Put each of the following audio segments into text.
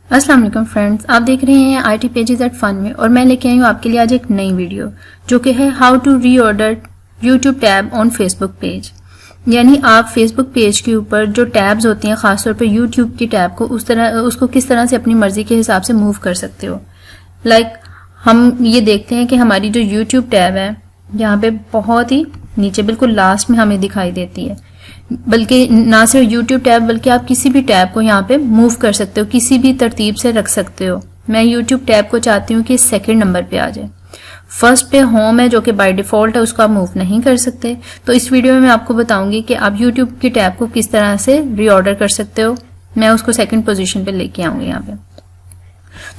अस्सलाम वालेकुम फ्रेंड्स, आप देख रहे हैं IT पेजेस एट फन में और मैं लेके आई हूँ आपके लिए आज एक नई वीडियो जो कि है how to reorder YouTube tab on Facebook page. यानी आप फेसबुक पेज के ऊपर जो टैब्स होती हैं, खासतौर पर यूट्यूब की टैब को उसको किस तरह से अपनी मर्जी के हिसाब से मूव कर सकते हो। हम ये देखते हैं कि हमारी जो यूट्यूब टैब है यहाँ पे बहुत ही नीचे बिल्कुल लास्ट में हमें दिखाई देती है। बल्कि ना सिर्फ YouTube टैब बल्कि आप किसी भी टैब को यहाँ पे मूव कर सकते हो, किसी भी तरतीब से रख सकते हो। मैं YouTube टैब को चाहती हूँ कि सेकंड नंबर पे आ जाए। फर्स्ट पे होम है जो कि बाय डिफॉल्ट है, उसको आप मूव नहीं कर सकते। तो इस वीडियो में मैं आपको बताऊंगी कि आप YouTube की टैब को किस तरह से रीऑर्डर कर सकते हो। मैं उसको सेकंड पोजीशन पे लेके आऊंगी यहाँ पे।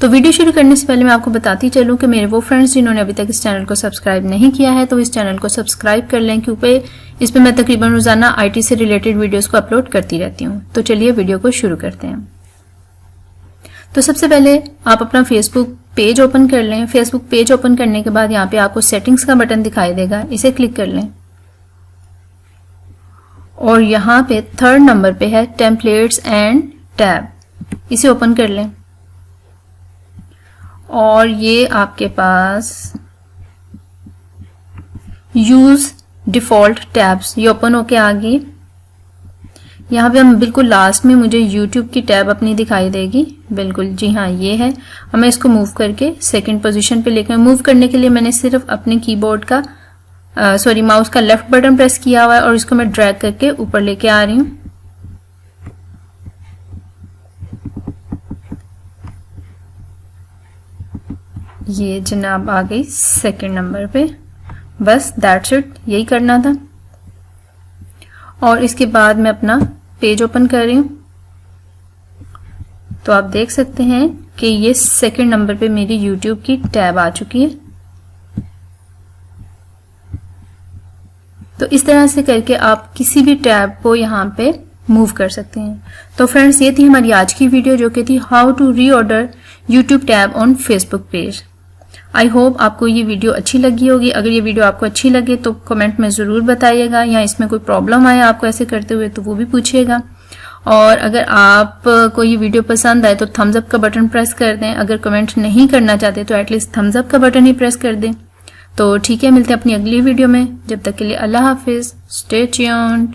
तो वीडियो शुरू करने से पहले मैं आपको बताती चलूं कि मेरे वो फ्रेंड्स जिन्होंने अभी तक इस चैनल को सब्सक्राइब नहीं किया है तो इस चैनल को सब्सक्राइब कर लें, क्योंकि इस पे मैं तकरीबन रोजाना IT से रिलेटेड वीडियोस को अपलोड करती रहती हूँ। तो चलिए वीडियो को शुरू करते हैं। तो सबसे पहले आप अपना फेसबुक पेज ओपन कर लें। फेसबुक पेज ओपन करने के बाद यहाँ पे आपको सेटिंग्स का बटन दिखाई देगा, इसे क्लिक कर लें और यहाँ पे थर्ड नंबर पे है टेम्पलेट्स एंड टैब, इसे ओपन कर लें और ये आपके पास यूज डिफॉल्ट टैब्स ये ओपन होके आ गई। यहाँ पे हम बिल्कुल लास्ट में मुझे YouTube की टैब अपनी दिखाई देगी, बिल्कुल जी हाँ ये है। और मैं इसको मूव करके सेकंड पोजीशन पे लेकर, मूव करने के लिए मैंने सिर्फ अपने कीबोर्ड का माउस का लेफ्ट बटन प्रेस किया हुआ है और इसको मैं ड्रैग करके ऊपर लेके आ रही हूँ। ये जनाब आ गई सेकंड नंबर पे। बस दैट्स इट, यही करना था। और इसके बाद मैं अपना पेज ओपन कर रही हूं तो आप देख सकते हैं कि ये सेकंड नंबर पे मेरी YouTube की टैब आ चुकी है। तो इस तरह से करके आप किसी भी टैब को यहाँ पे मूव कर सकते हैं। तो फ्रेंड्स, ये थी हमारी आज की वीडियो जो कि थी how to reorder YouTube tab on Facebook page. I hope आपको ये वीडियो अच्छी लगी होगी। अगर ये वीडियो आपको अच्छी लगे तो कमेंट में ज़रूर बताइएगा, या इसमें कोई प्रॉब्लम आए आपको ऐसे करते हुए तो वो भी पूछिएगा। और अगर आपको ये वीडियो पसंद आए तो थम्स अप का बटन प्रेस कर दें। अगर कमेंट नहीं करना चाहते तो एटलीस्ट थम्स अप का बटन ही प्रेस कर दें। तो ठीक है, मिलते हैं अपनी अगली वीडियो में। जब तक के लिए अल्लाह हाफिज, स्टे ट्यून्ड।